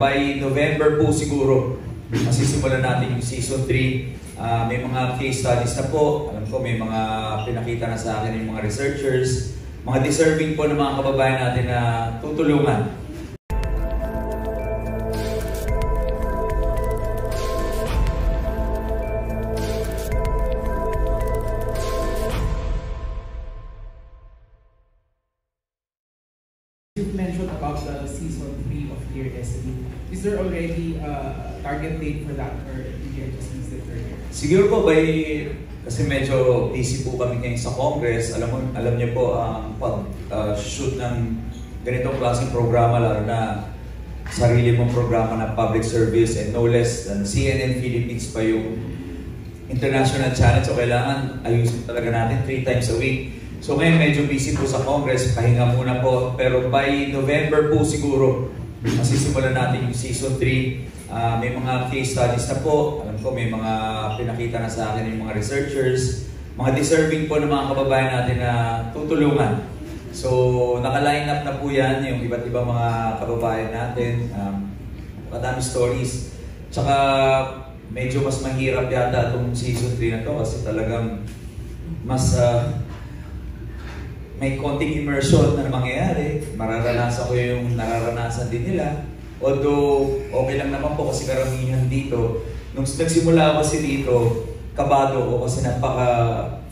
By November po siguro, masisimulan natin yung Season 3. May mga case studies na po. Alam ko may mga pinakita na sa akin yung mga researchers. Mga deserving po ng mga kababayan natin na tutulungan. You've mentioned about the Season 3 of Dear Destiny. Is there already a target date for that, or you get to seize it earlier? Siguro po kasi medyo busy po kami ngayon sa Congress. Alam niyo po ang pag-shoot ng ganitong klaseng programa, lalo na sarili mong programa ng public service, and no less than CNN Philippines pa yung international channel. So kailangan ayusin talaga natin 3 times a week. So ngayon medyo busy po sa Congress, pahinga muna po. Pero by November po siguro, masisimulan natin yung Season 3. May mga case studies na po. Alam ko may mga pinakita na sa akin yung mga researchers. Mga deserving po ng mga kababayan natin na tutulungan. So naka-line up na po yan, yung iba't ibang mga kababayan natin. Madami stories. Tsaka medyo mas mahirap yata itong Season 3 na to kasi talagang mas may konting immersion na mangyayari. Mararanasan ko yung nararanasan din nila. Although, okay lang naman po kasi karamihan dito. Nung nagsimula kasi dito, kabado ko kasi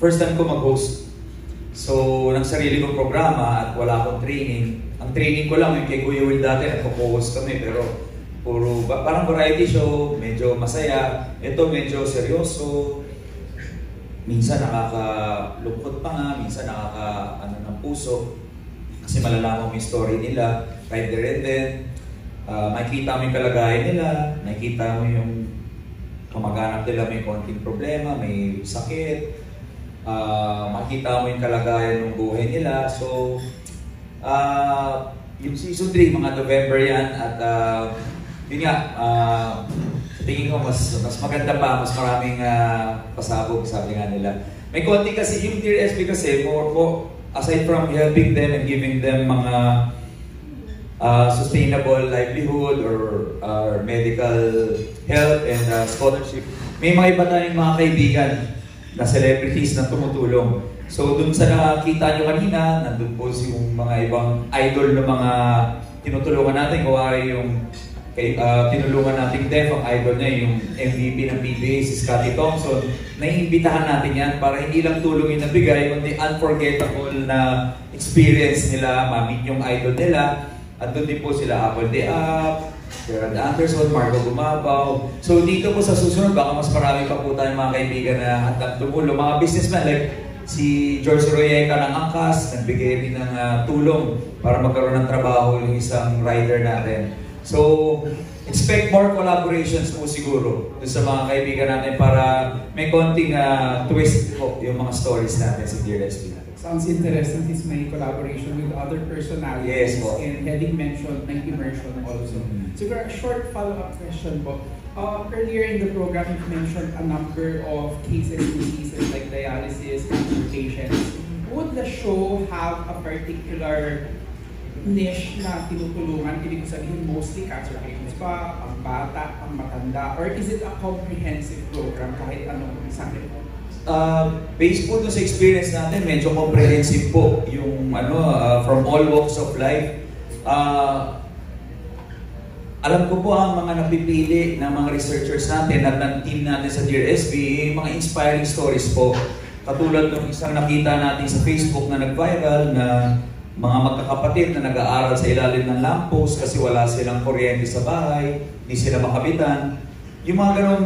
first time ko mag-host. So, ng sarili kong programa at wala akong training. Ang training ko lang yung kay Kuya Will dati, nagpo-host kami, pero puro parang variety show, medyo masaya. Ito medyo seryoso. Minsan nakakalungkot pa nga, minsan nakaka-ano ng puso. Kasi malalaman mo yung story nila, right there and then. Makikita mo yung kalagayan nila, nakikita mo yung kamag-anak nila may konting problema, may sakit. Makikita mo yung kalagayan ng buhay nila. So, yung Season 3, mga November yan. At yun nga, tingin ko mas maganda pa, mas maraming pasabog, sabi nga nila. May konti kasi, yung Dear SB kasi, more po, aside from helping them and giving them mga sustainable livelihood or medical health and scholarship, may mga iba tayong mga kaibigan na celebrities na tumutulong. So dun sa nakakita nyo kanina, nandun po yung mga ibang idol na mga tinutulungan natin. Kuwari yung tinulungan nating Def, ang idol niya, yung MVP ng PBA, si Scottie Thompson. Naiimbitahan natin yan para hindi lang tulong yung nabigay, kundi unforgettable na experience nila, ma-meet yung idol nila. At doon din po sila Apple Day Up, Gerald Anderson, Marco Gumabaw. So dito po sa susunod, baka mas marami pa po tayong mga kaibigan na handang tumulong. Mga businessmen like si George Royeca ng Angkas, nagbigay din ng tulong para magkaroon ng trabaho yung isang rider natin. So, expect more collaborations po siguro doon sa mga kaibigan natin para may konting twist po yung mga stories natin sa Dear SB natin. Sounds interesting is may collaboration with other personalities. Yes, po. And having mentioned ng immersion also. Siguro a short follow-up question po. Earlier in the program, you mentioned a number of cases like dialysis, cancer patients. Would the show have a particular niche na tinutulungan? Ibig sabihin mostly cancer patients pa, ang bata, ang matanda, or is it a comprehensive program kahit anong sakit po? Based po sa experience natin, medyo comprehensive po yung from all walks of life. Alam ko po ang mga napipili ng mga researchers natin at ng team natin sa Dear SB, mga inspiring stories po. Katulad ng isang nakita natin sa Facebook na nag-viral na mga magkakapatid na nag-aaral sa ilalim ng lamppost kasi wala silang kuryente sa bahay, hindi sila makabitan. Yung mga ganun,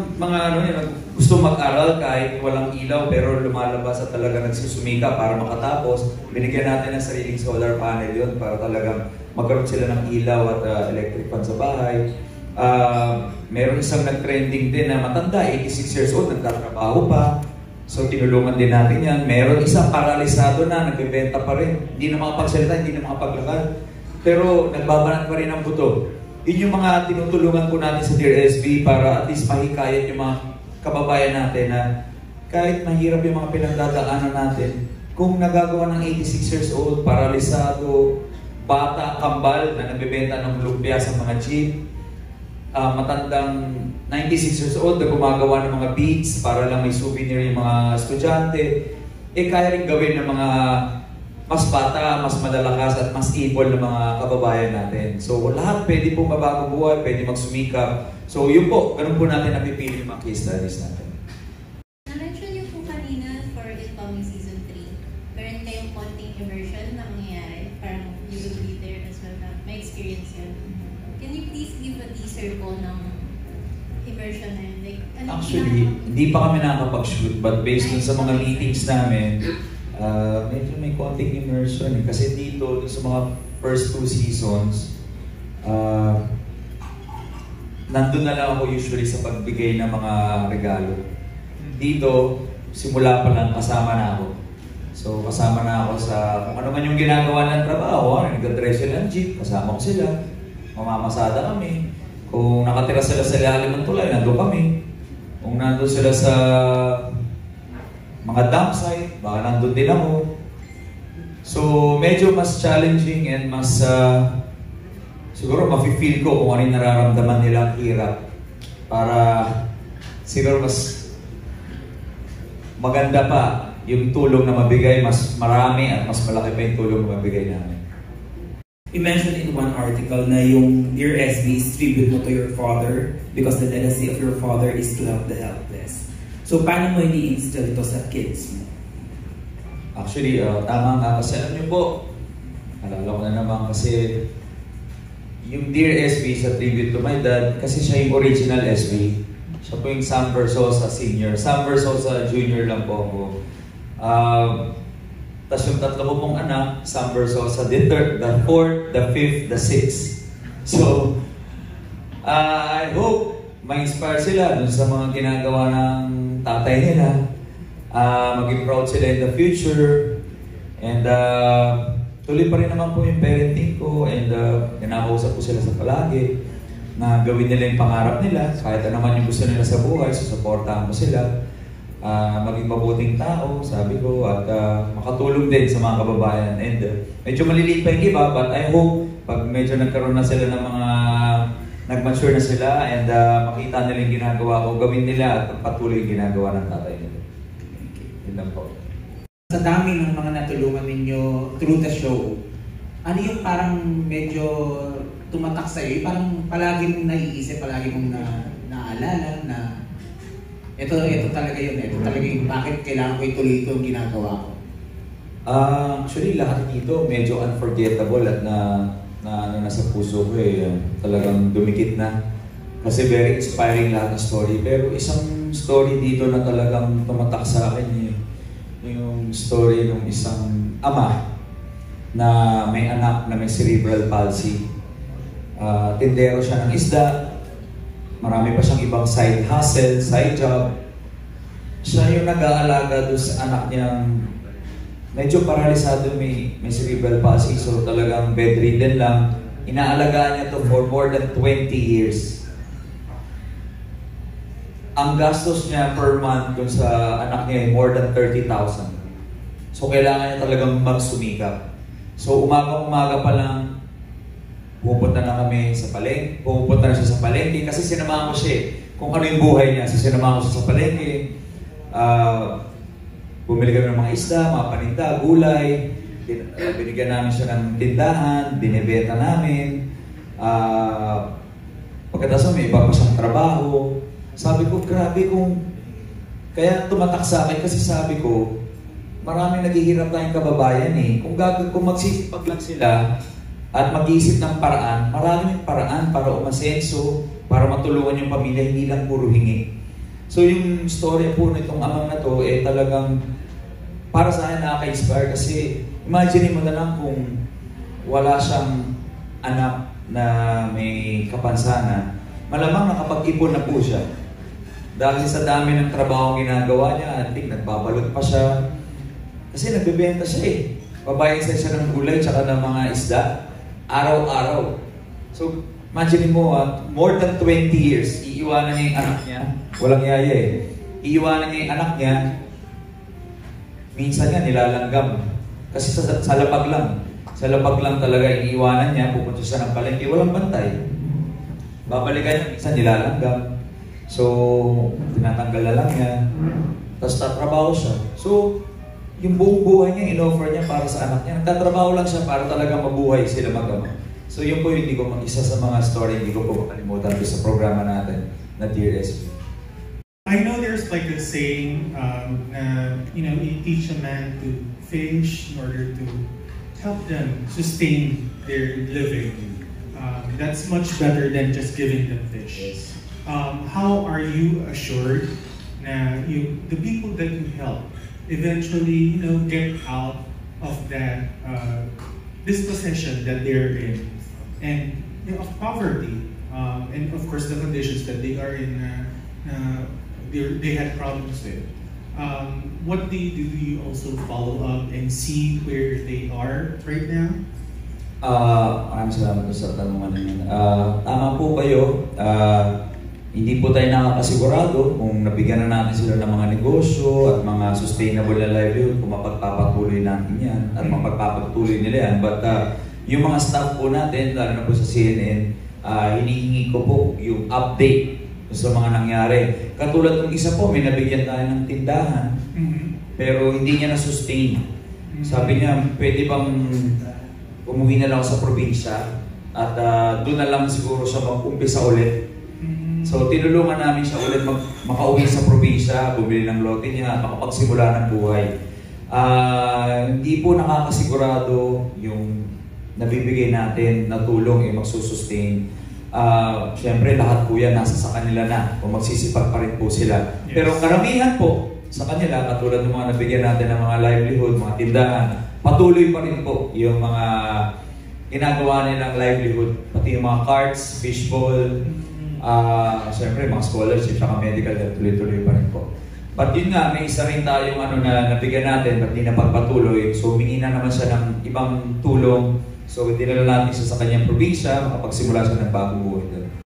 gusto mag-aral kahit walang ilaw pero lumalabas at talaga nagsusumika para makatapos, binigyan natin ng sariling solar panel yun para talagang magkaroon sila ng ilaw at electric fan sa bahay. Meron isang nag-trending din na matanda, 86 years old, nagtatrabaho pa. So tinulungan din natin yan. Meron isang paralisado na, nagbebenta pa rin. Hindi na makapagsalita, hindi na makapaglakad. Pero nagbabanat pa rin ang buto. Yun yung mga tinutulungan po natin sa Dear SB para at least mahikayat yung mga kababayan natin na kahit mahirap yung mga pinagdadaanan natin, kung nagagawa ng 86 years old, paralisado, bata, kambal na nagbebenta ng lumpia sa mga jeep, matandang 96 years old na gumagawa ng mga beads para lang may souvenir yung mga estudyante, kaya rin gawin ng mga mas bata, mas malalakas at mas able na mga kababayan natin. So lahat pwede po mabagong buhay, pwede magsumikap. So yun po, ganun po natin napipili yung mga case studies natin. Na-mention niyo po kanina for incoming season 3, meron kayong konting immersion na mangyayari, parang you will be there as well na may experience yun. Can you please give a teaser po ng immersion na yun? Like, Actually, hindi pa kami nakakapag-shoot, but based dun sa mga meetings namin, medyo may konting immersion eh. Kasi dito, dun sa mga first 2 seasons, nandun na lang ako usually sa pagbigay ng mga regalo. Dito, simula pa lang kasama na ako. So kasama na ako sa kung ano man yung ginagawa ng trabaho, nag-dress sila ng jeep, kasama ko sila, mamamasada kami. Kung nakatira sila sa ilalim ng tulay, nandun kami. Kung nandun sila sa mga dump site, baka nandun din ako. So medyo mas challenging and mas siguro mafe-feel ko kung ano yung nararamdaman nilang hirap para siguro mas maganda pa yung tulong na mabigay, mas marami at mas malaki pa yung tulong na mabigay namin. You mentioned in one article na yung Dear SB is tribute mo to your father because the legacy of your father is to help the helpless. So paano mo ini-instill ito sa kids mo? Actually, tama nga kasi alam niyo po, alala ko na naman kasi yung Dear SB is a tribute to my dad kasi siya yung original SB. Siya po yung Sam Versosa Senior. Sam Versosa Junior lang po ako. Tapos yung 3 ko pong anak, Sam Versosa, the 3rd, the 4th, the 5th, the 6th. So, I hope ma-inspire sila dun sa mga ginagawa ng tatay nila. Maging proud sila in the future. And tuloy pa rin naman po yung parenting ko and kinakausap ko sila sa palagi na gawin nila yung pangarap nila. Kahit ano man yung gusto nila sa buhay, susuportahan ko sila. Maging mabuting tao, sabi ko, at makatulong din sa mga kababayan. And medyo maliliit pa yung iba, but I hope pag medyo nagkaroon na sila ng mga nag-mature na sila and makita nila yung ginagawa ko, gawin nila at patuloy yung ginagawa ng tatay nila. Yun lang po. Sa dami ng mga natulungan ninyo through the show, ano yung parang medyo tumatak sa'yo? Parang palagi mong naiisip, palagi mong naalala na ito talaga yun. Ito talaga yung bakit kailangan ko ituloy ito yung ginagawa ko. Actually, lahat dito medyo unforgettable at nasa puso ko eh. Talagang dumikit na. Kasi very inspiring lahat ng story. Pero isang story dito na talagang tumatak sa akin yung story ng isang ama na may anak na may cerebral palsy. Tindero siya ng isda. Marami pa siyang ibang side hustle, side job. Siya yung nag-aalaga doon sa anak niyang medyo paralisado, may cerebral palsy, so talagang bedridden lang. Inaalagaan niya to for more than 20 years. Ang gastos niya per month doon sa anak niya ay more than 30,000. So kailangan niya talagang magsumikap. So umaga pa lang, pupunta na kami sa palengke, pupunta na siya sa palengke kasi sinamahan ko siya kung ano yung buhay niya. So sinamahan ko siya sa palengke, bumili kami ng mga isda, mga paninda, gulay, binigyan namin siya ng tindahan, binibenta namin. Pagkatapos may iba pa siyang trabaho. Sabi ko, grabe kung kaya tumatak sa akin kasi sabi ko, maraming naghihirap tayong kababayan eh. Kung magsisipag lang sila, at mag-iisip ng paraan, maraming paraan para umasenso, para matulungan yung pamilya, hindi lang puro hingi. So yung story po nitong amang na to, talagang para sa akin nakaka-inspire kasi imagine mo na lang kung wala siyang anak na may kapansanan, malamang nakapag-ipon na po siya. Dahil sa dami ng trabaho ginagawa niya, I think nagbabalot pa siya. Kasi nagbebenta siya eh. Babayan siya ng gulay tsaka ng mga isda. Araw-araw. So, imagine mo, more than 20 years, iiwanan niya yung anak niya. Walang yaya eh. Iiwanan niya yung anak niya. Minsan nga, nilalanggam. Kasi sa lapag lang. Sa lapag lang talaga, iiwanan niya, pupunta siya ng palengke. Walang bantay. babalikan niya, minsan nilalanggam. So, tinatanggal na lang niya. Tapos tatrabaho siya. So, yung buong buhay niya, in-offer niya para sa anak niya. Nagtatrabaho lang siya para talagang mabuhay sila mag-ama. So, yun po yung hindi ko isa sa mga story, hindi ko po makalimutan sa programa natin na Dear SB. I know there's like a saying, you teach a man to fish in order to help them sustain their living. That's much better than just giving them fish. Yes. How are you assured that the people that you help eventually, get out of that dispossession that they're in, and of poverty, and of course the conditions that they are in, they had problems with. What do you also follow up and see where they are right now? Maraming salamat sa tanungan ninyo. Tama po kayo. Hindi po tayo nakakasigurado kung nabigyan na natin sila ng mga negosyo at mga sustainable na livelihood kung mapagpapatuloy natin yan at mapagpapatuloy nila yan. But yung mga staff po natin, lalo na po sa CNN, hinihingi ko po yung update sa mga nangyari. Katulad ng isa po, may nabigyan tayo ng tindahan, pero hindi niya na-sustain. Sabi niya, pwede bang umuwi na lang sa probinsya at doon na lang siguro siya mag-umpisa ulit. So, tinulungan namin siya ulit makauwi sa probinsya, bumili ng lote niya, makapagsimula ng buhay. Hindi po nakakasigurado yung nabibigay natin na tulong magsusustain. Siyempre, lahat po yan nasa sa kanila na kung magsisipag pa rin po sila. Yes. Pero karamihan po sa kanila, katulad ng mga nabigyan natin ng mga livelihood, mga tindahan, patuloy pa rin po yung mga ginagawa nilang livelihood. Pati yung mga carts, fishbowl, siyempre mga scholarship, saka medical, tuloy-tuloy pa rin po. But yun nga, may isa rin tayong na nabigyan natin, ba't di napagpatuloy. So, humingi na naman siya ng ibang tulong. So, dinala natin siya sa kanyang probinsya, makapagsimula siya ng bagong buhay doon.